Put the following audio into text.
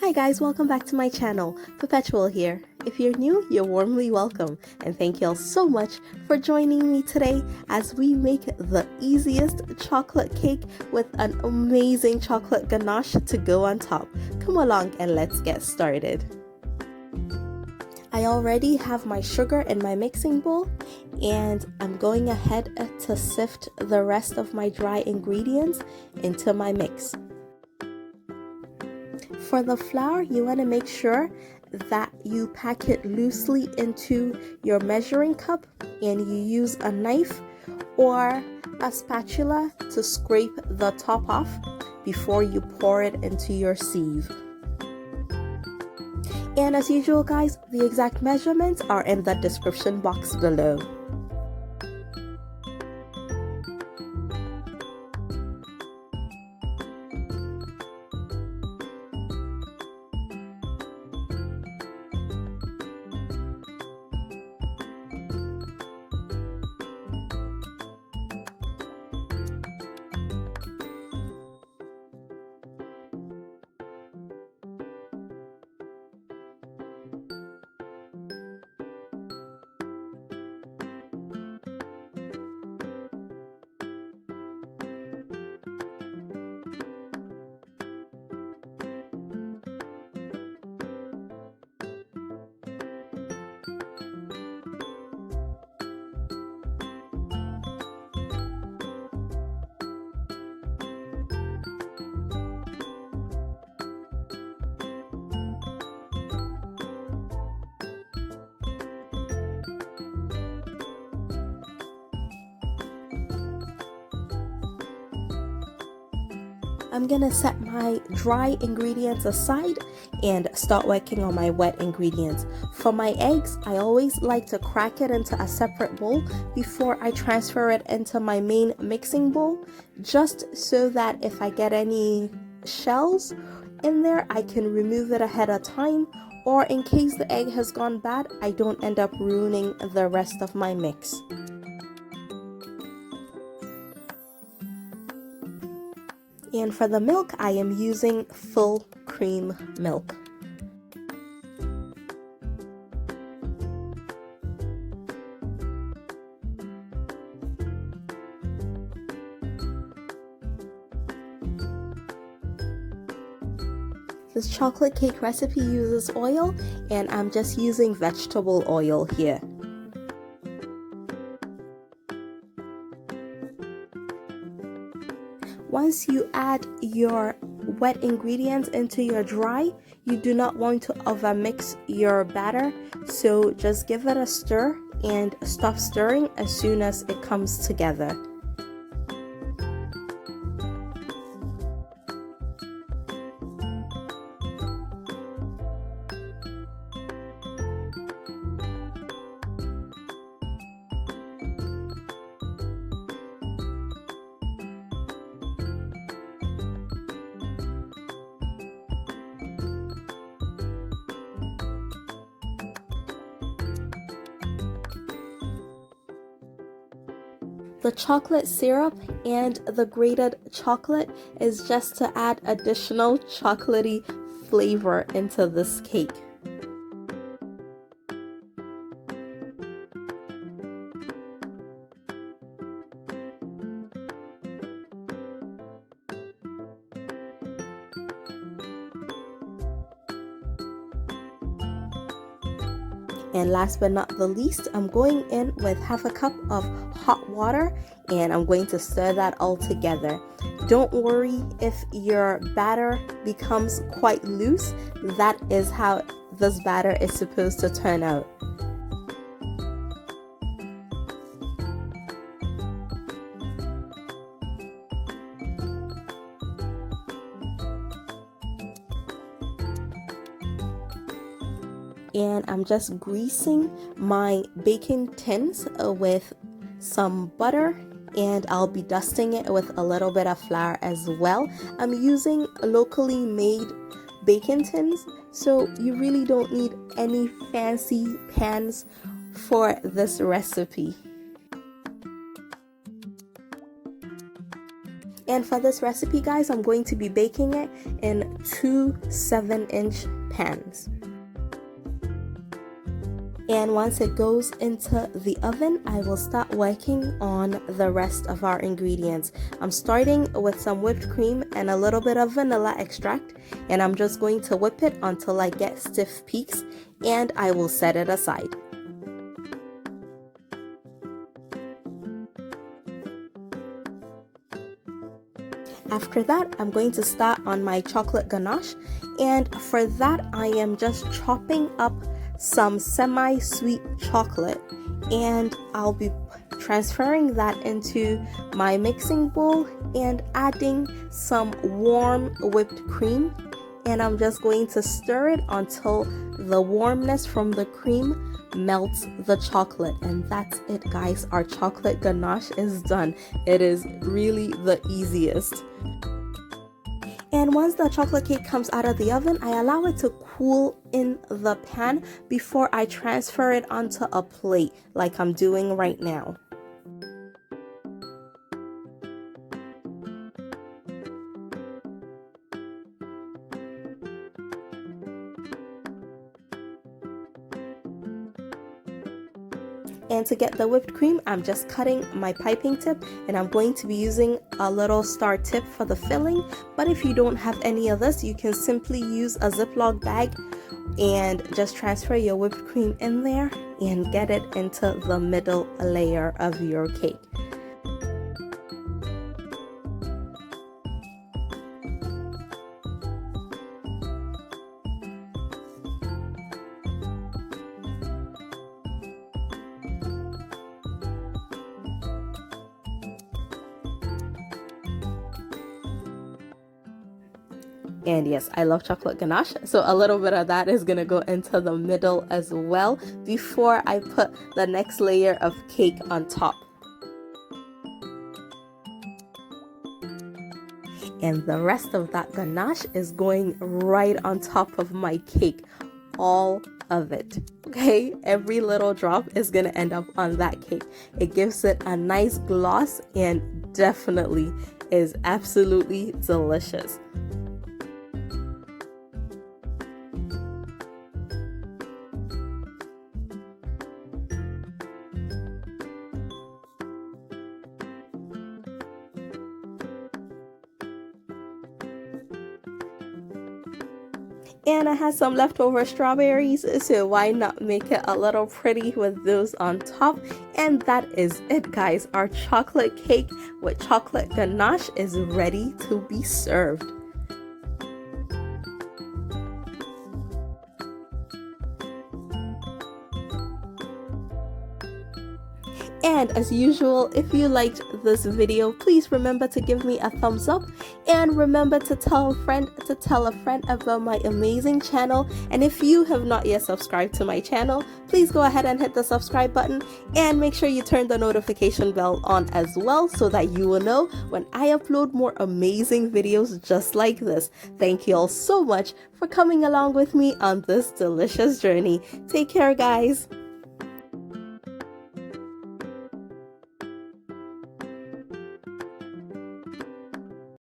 Hi guys, welcome back to my channel. Perpetual here. If you're new, you're warmly welcome, and thank you all so much for joining me today as we make the easiest chocolate cake with an amazing chocolate ganache to go on top. Come along and let's get started. I already have my sugar in my mixing bowl, and I'm going ahead to sift the rest of my dry ingredients into my mix. For the flour, you want to make sure that you pack it loosely into your measuring cup and you use a knife or a spatula to scrape the top off before you pour it into your sieve. And as usual guys, the exact measurements are in the description box below. I'm gonna set my dry ingredients aside and start working on my wet ingredients. For my eggs, I always like to crack it into a separate bowl before I transfer it into my main mixing bowl, just so that if I get any shells in there, I can remove it ahead of time, or in case the egg has gone bad, I don't end up ruining the rest of my mix. And for the milk, I am using full cream milk. This chocolate cake recipe uses oil, and I'm just using vegetable oil here. Once you add your wet ingredients into your dry, you do not want to overmix your batter, so just give it a stir and stop stirring as soon as it comes together. The chocolate syrup and the grated chocolate is just to add additional chocolatey flavor into this cake. And last but not the least, I'm going in with half a cup of hot water and I'm going to stir that all together. Don't worry if your batter becomes quite loose. That is how this batter is supposed to turn out. And I'm just greasing my baking tins with some butter, and I'll be dusting it with a little bit of flour as well. I'm using locally made baking tins, so you really don't need any fancy pans for this recipe. And for this recipe, guys, I'm going to be baking it in 2 7-inch pans. And once it goes into the oven, I will start working on the rest of our ingredients. I'm starting with some whipped cream and a little bit of vanilla extract, and I'm just going to whip it until I get stiff peaks, and I will set it aside. After that, I'm going to start on my chocolate ganache, and for that I am just chopping up some semi-sweet chocolate, and I'll be transferring that into my mixing bowl and adding some warm whipped cream, and I'm just going to stir it until the warmness from the cream melts the chocolate. And that's it, guys. Our chocolate ganache is done. It is really the easiest. And once the chocolate cake comes out of the oven, I allow it to cool in the pan before I transfer it onto a plate like I'm doing right now. And to get the whipped cream, I'm just cutting my piping tip, and I'm going to be using a little star tip for the filling. But if you don't have any of this, you can simply use a Ziploc bag and just transfer your whipped cream in there and get it into the middle layer of your cake. And yes, I love chocolate ganache, so a little bit of that is gonna go into the middle as well before I put the next layer of cake on top. And the rest of that ganache is going right on top of my cake, all of it. Okay, every little drop is gonna end up on that cake. It gives it a nice gloss and definitely is absolutely delicious. And I had some leftover strawberries, so why not make it a little pretty with those on top? And that is it, guys. Our chocolate cake with chocolate ganache is ready to be served. And as usual, if you liked this video, please remember to give me a thumbs up, and remember to tell a friend about my amazing channel. And if you have not yet subscribed to my channel, please go ahead and hit the subscribe button, and make sure you turn the notification bell on as well so that you will know when I upload more amazing videos just like this. Thank you all so much for coming along with me on this delicious journey. Take care, guys.